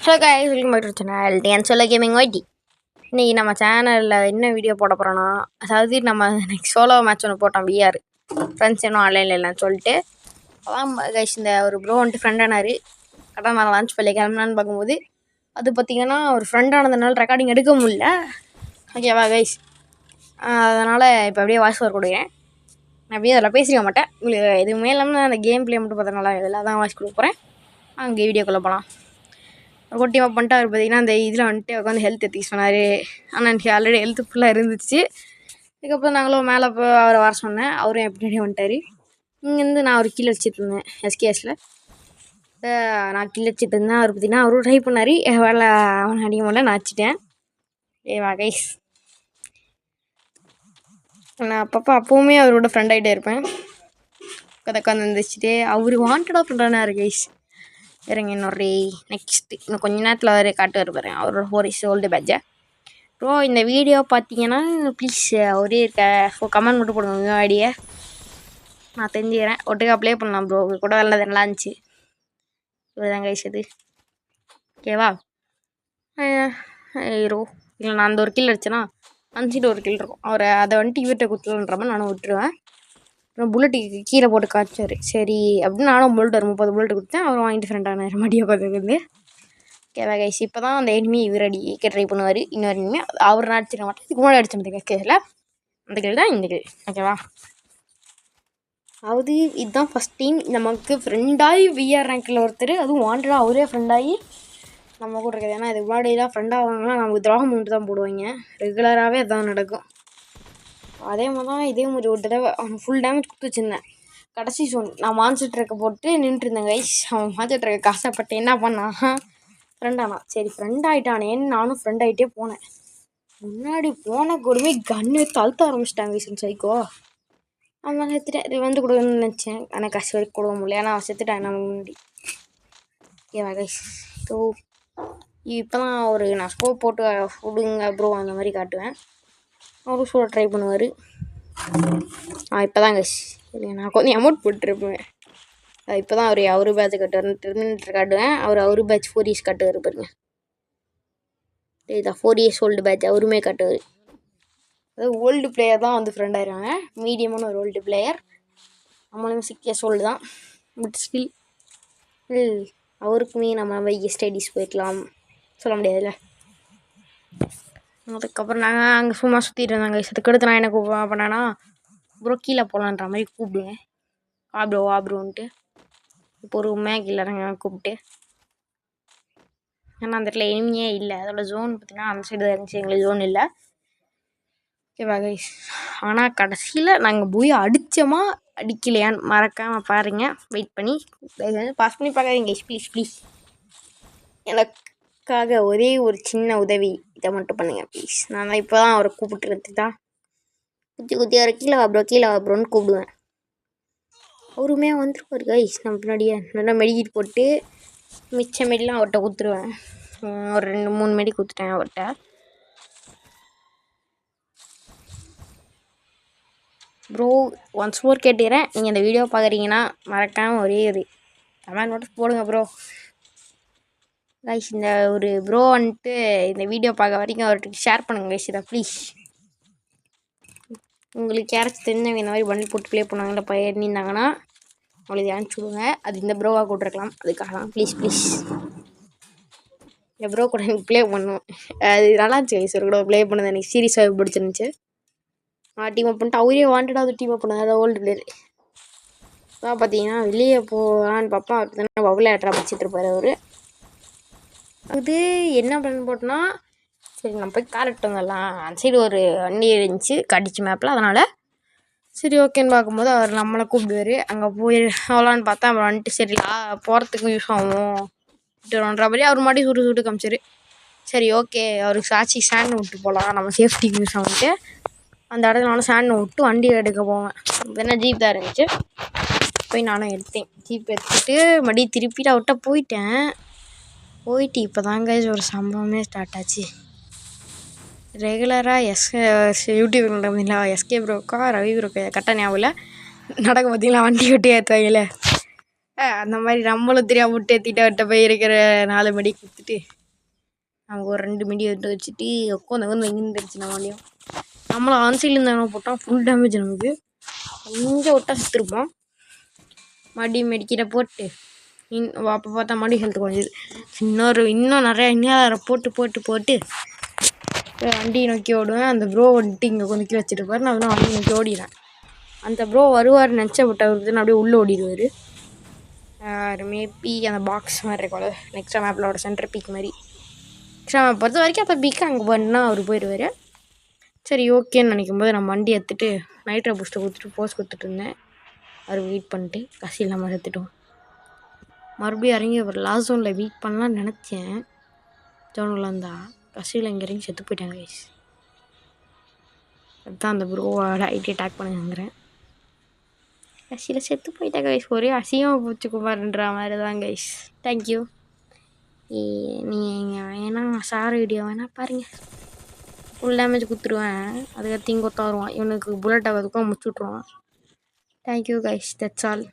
Hello guys, welcome back to channel TN சொல்ல gaming YT. இன்றைக்கி நம்ம சேனலில் என்ன வீடியோ போட போகிறோன்னா, அதாவது நம்ம நெக்ஸ்ட் சோலோ மேட்ச் ஒன்று போட்டோம் பிஆர் ஃப்ரெண்ட்ஸ் இன்னும் ஆன்லைனில் இல்லைன்னு சொல்லிட்டு. அதான் கைஸ் இந்த ஒரு ப்ரோ வந்துட்டு ஃப்ரெண்டானார். கரெக்டாக நான் லான்ச் பண்ணி கிளம்புனான்னு பார்க்கும்போது அது பார்த்திங்கன்னா ஒரு ஃப்ரெண்டானதுனால ரெக்கார்டிங் எடுக்க முடியல. ஓகேவா கைஸ், அதனால் இப்போ அப்படியே வாய்ஸ் ஓவர் கொடுக்குறேன். நான் அப்படியே அதில் பேசிக்க மாட்டேன். உங்களுக்கு எதுவுமே இல்லாமல் அந்த கேம் ப்ளே மட்டும் பார்த்தனால இதில் தான் வாய்ஸ் கொடுக்க போகிறேன். அங்கே வீடியோக்குள்ளே போகலாம். ஒரு டீம் அப் பண்ணிட்டு அவர் பார்த்திங்கன்னா அந்த இதில் வந்துட்டு உட்காந்து ஹெல்த் எடுத்துக்க சொன்னார். ஆனால் எனக்கு ஆல்ரெடி ஹெல்த்து ஃபுல்லாக இருந்துச்சு. அதுக்கப்புறம் நாங்களும் மேலே போய் அவரை வர சொன்னேன். அவரும் எப்படியே வந்துட்டார். இங்கேருந்து நான் ஒரு கீழே வச்சுட்டு இருந்தேன் எஸ்கேஎஸில். நான் கீழே வச்சுட்டு இருந்தேன். அவர் பார்த்திங்கன்னா அவரும் ட்ரை பண்ணார். வேலை அவன் அடிக்க முடியல, நான் வச்சுட்டேன். ஏவா கைஸ், நான் அப்போவுமே அவரோட ஃப்ரெண்ட் ஆகிட்டே இருப்பேன். உட்காந்து இருந்துச்சுட்டு அவர் வாண்டடாக ஃப்ரெண்டானார் கைஸ். இறங்க இன்னொரு நெக்ஸ்ட்டு இன்னும் கொஞ்சம் நேரத்தில் அவரே காட்டுவார் பாருங்க அவரோட 4 years ஓல்டு பேட்சை. ப்ரோ இந்த வீடியோ பார்த்தீங்கன்னா ப்ளீஸ் அவரே கமெண்ட் மட்டும் போடுங்க ஐடியை, நான் தெரிஞ்சுக்கிறேன். ஒட்டுக்கா ப்ளே பண்ணலாம் ப்ரோ. கூட நல்லது நல்லா இருந்துச்சு. இதுதான் கைஸ் இது. ஓகேவா ஹீரோ இல்லை நான் அந்த ஒரு கில் அடிச்சேன்னா அஞ்சிட்டு ஒரு கில் இருக்கும். அவரை அதை வந்துட்டு இவர்கிட்ட குத்துலன்ற மாதிரி நானும் விட்டுருவேன். அப்புறம் புல்லட்டுக்கு கீழே போட்டு காய்ச்சார். சரி அப்படின்னு நானும் புல்லட் 30 புல்லட்டு கொடுத்தேன். அவர் வாங்கிட்டு ஃப்ரெண்டானார் மடியை பார்த்துருந்து. ஓகேவா கைஸ், இப்போ தான் அந்த எனிமி இவர் அடிக்க ட்ரை பண்ணுவார். இன்னொரு எனிமி அவர் அடிச்சிட மாட்டேன். இதுக்கு முன்னாடி அடிச்சிருந்தேன் கேஸில். அந்த கில் தான் இந்த கில். ஓகேவா, அதாவது இதுதான் ஃபஸ்ட் டைம் நமக்கு ஃப்ரெண்டாகி விஆர் ரேங்கில் ஒருத்தர், அதுவும் வாண்டடாக அவரே ஃப்ரெண்டாகி நம்ம கூட இருக்குது. ஏன்னா இதுக்கு முன்னாடிலாம் ஃப்ரெண்டாக வாங்கினா நமக்கு துரோகம் மட்டும் தான் போடுவாங்க. ரெகுலராகவே அதுதான் நடக்கும். அதே மாதிரி தான் இதே மாதிரி ஒரு தடவை அவன் ஃபுல் டேமேஜ் கொடுத்து வச்சுருந்தேன். கடைசி சோன் நான் மான்ஸ்டர் ட்ரக்கை போட்டு நின்றுருந்தேன் கைஸ். அவன் மான்ஸ்டர் ட்ரக்கை காசப்பட்டு என்ன பண்ணான், ஃப்ரெண்டானா. சரி ஃப்ரெண்ட் ஆகிட்டானேன்னு நானும் ஃப்ரெண்ட் ஆகிட்டே போனேன். முன்னாடி போன கூடவே கன்று தழுத்த ஆரம்பிச்சிட்டாங்க கைஸ் சைக்கோ. அவன் செத்துட்டேன். வந்து கொடுக்கணும்னு நினச்சேன், ஆனால் கஷ்ட வரைக்கும் கொடுக்க முடியல. ஏன்னா அவன் செத்துட்டான் நம்ம முன்னாடி. ஏவா கைஸ், ஸோ இப்போ தான் ஒரு நான் ஸ்கோப் போட்டு விடுங்க ப்ரோ அந்த மாதிரி காட்டுவேன். அவரும் சொல்ல ட்ரை பண்ணுவார். இப்போ தான் கைஸ் இல்லை நான் கொஞ்சம் அமௌண்ட் போட்டுருப்பேன். இப்போ தான் அவரு பேட்ச் கட்டுவார். டெர்மினேட்டர் காட்டுவேன். அவரு பேட்ச் 4 years கட்டுவார் பாருங்க. இதுதான் 4 years ஓல்டு பேட்ச் அவருமே கட்டுவார். அதாவது ஓல்டு பிளேயர் தான் வந்து ஃப்ரெண்ட் ஆயிடுவாங்க. மீடியமான ஒரு ஓல்டு பிளேயர். நம்மளும் 6 years ஓல்டு தான். பட் ஸ்டில் அவருக்குமே நம்ம ஸ்டடீஸ் போய்க்கலாம் சொல்ல முடியாதுல்ல. அதுக்கப்புறம் நாங்கள் அங்கே சும்மா சுற்றிட்டு இருந்தாங்க. அதுக்கடுத்து நான் என்ன பண்ணேன்னா ப்ரோ கீழே போகலான்ற மாதிரி கூப்பிடுவேன். ஆப்ரோன்ட்டு பொறுமையாக கீழே நாங்கள் கூப்பிட்டு. ஏன்னா அந்த இடத்துல எனிமையே இல்லை. அதோட ஜோன் பார்த்திங்கன்னா அந்த சைடு தான் இருந்துச்சு, எங்களுக்கு ஜோன் இல்லை. ஓகேவா கைஸ், ஆனால் கடைசியில் நாங்கள் போய் அடித்தோமா அடிக்கலையான்னு மறக்காமல் பாருங்கள். வெயிட் பண்ணி பாஸ் பண்ணி பார்க்காதீங்க கைஸ், ப்ளீஸ் ப்ளீஸ். எனக்காக ஒரே ஒரு சின்ன உதவி, இதை மட்டும் பண்ணுங்கள் ப்ளீஸ். நான் தான் இப்போ தான் அவரை கூப்பிட்டுறது தான் குத்தி அவரை கீழே வாப்ரோன்னு கூப்பிடுவேன். அவருமே வந்துருப்பார் கைஸ் நம்ம பின்னாடியே. நல்லா மெடிக்கிட்டு போட்டு மிச்ச மெடிலாம் அவர்கிட்ட கொடுத்துருவேன். ஒரு 2-3 மெடி கொடுத்துட்டேன் அவர்கிட்ட. ப்ரோ ஒன்ஸ் மோர் கேட்டுக்கிறேன், நீங்கள் இந்த வீடியோ பார்க்குறீங்கன்னா மறக்காமல் ஒரே ஒரு கமெண்ட் மட்டும் போடுங்க ப்ரோ. கைஸ் இந்த ஒரு ப்ரோ வந்துட்டு இந்த வீடியோ பார்க்க வரைக்கும் அவர்கிட்ட ஷேர் பண்ணுங்க கைஸ் இதை ப்ளீஸ். உங்களுக்கு யாராச்சும் தெரிஞ்சவங்க இந்த மாதிரி பண்டில் போட்டு ப்ளே பண்ணுவாங்களா பண்ணியிருந்தாங்கன்னா அவங்களுக்கு அனுப்பிச்சி விடுங்க. அது இந்த ப்ரோவாக கூட்டிருக்கலாம், அதுக்காக தான் ப்ளீஸ் ப்ளீஸ். இந்த ப்ரோ கூட எனக்கு ப்ளே பண்ணுவோம். அது நல்லா இருந்துச்சு கைஸ். கூட ப்ளே பண்ணது எனக்கு சீரியஸாக பிடிச்சிருந்துச்சு. டீம் அப் பண்ணிட்டு அவரே வாண்டடாக டீம் அப் பண்ணாது. அதாவது ஓல்டு பிளேயர் தான். பார்த்தீங்கன்னா வெளியே போகலான்னு பார்ப்போம். அவர் பார்த்தீங்கன்னா பபுள் ஆட்ரா படிச்சுட்டு இருப்பார் அவர். அது என்ன பண்ண போட்டோன்னா சரி நம்ம போய் காரெக்ட் வந்துடலாம். அந்த சைடு ஒரு வண்டி இருந்துச்சு கடிச்சு மேப்பில். அதனால் சரி ஓகேன்னு பார்க்கும்போது அவர் நம்மளை கூப்பிடுவார். அங்கே போய் அவ்வளோன்னு பார்த்தா அப்புறம் வந்துட்டு சரி போகிறதுக்கும் யூஸ் ஆகும் விட்டுறோன்ற மாதிரி அவர் மாட்டி சுட்டு காமிச்சார். சரி ஓகே அவருக்கு சாட்சி சேண்ட் விட்டு போகலாம், நம்ம சேஃப்டிக்கு யூஸ் ஆகிட்டு அந்த இடத்துல நானும் சேண்ட் விட்டு வண்டி எடுக்க போவேன். என்ன ஜீப் தான் இருந்துச்சு, போய் நானும் எடுத்தேன். ஜீப் எடுத்துகிட்டு மறுபடியும் திருப்பிட்டு அவர்கிட்ட போயிட்டு இப்போ தாங்க ஒரு சம்பவமே ஸ்டார்ட் ஆச்சு. ரெகுலராக YouTube நடந்தீங்களா SK Broca Ravi Broca கரெக்டாக ஞாபகம் இல்லை நடக்க பார்த்தீங்களா வண்டி விட்டு ஏற்றுவாங்களே அந்த மாதிரி நம்மளும் தெரியாம விட்டு ஏற்றிட்டு அவர்கிட்ட போய் இருக்கிற 4 மடி கொடுத்துட்டு நமக்கு ஒரு 2 மடி எடுத்து வச்சுட்டு உட்காந்து இங்கிருந்துருச்சு நம்மளையும் நம்மளும் ஆன்சைட்லேருந்து தானே போட்டால் ஃபுல் டேமேஜ் நமக்கு கொஞ்சம் விட்டா சுற்றுருப்போம். மடி மெடிக்கிட்ட போட்டு அப்போ பார்த்தா மடி ஹெல்த் கொஞ்சம் இன்னும் நிறையா போட்டு போட்டு போட்டு வண்டி நோக்கி ஓடுவேன். அந்த ப்ரோ வந்துட்டு இங்கே கொதிக்க வச்சுருப்பாரு. நான் வந்து வண்டி நோக்கி ஓடிடுறேன். அந்த ப்ரோ வருவார் நினச்ச விட்டவருக்குன்னு அப்படியே உள்ளே ஓடிடுவார். மேபி அந்த பாக்ஸ் மாதிரி இருக்கும்ல நெக்ஸ்ட் மேப்பில் சென்டர் பீக் மாதிரி நெக்ஸ்ட் மேப் பொறுத்த வரைக்கும் அந்த பீக்கு அங்கே போனால் அவர் போயிடுவார். சரி ஓகேன்னு நினைக்கும் போது நம்ம வண்டி எடுத்துகிட்டு நைட்ரோ பூஸ்ட்டை கொடுத்துட்டு போஸ் கொடுத்துட்டு இருந்தேன். அவர் வெயிட் பண்ணிட்டு கசியில் நம்ம எடுத்துட்டோம். மறுபடியும் இறங்கி ஒரு லாஸ்ட் ஜோனில் வெயிட் பண்ணலான்னு நினச்சேன். ஜோனில் இருந்தால் கசியில் இங்கே இறங்கி செத்து போயிட்டாங்க கைஸ். அதுதான் அந்த ப்ரோவோட ஐடி அட்டாக் பண்ணிருந்துறேன். கசியில் செத்து போயிட்டாங்க கைஸ். ஒரே அசிங்கமாக போச்சு குமார்ன்ற மாதிரி தான் கைஸ். தேங்க்யூ. நீங்கள் வேணால் சார் வீடியோ வேணால் பாருங்கள். ஃபுல் டேமேஜ் கொடுத்துருவேன். அதுக்கடுத்து இங்கே வருவான். இவனுக்கு புல்லட் ஆகிறதுக்கும் முடிச்சு விட்ருவான். Thank you guys. That's all.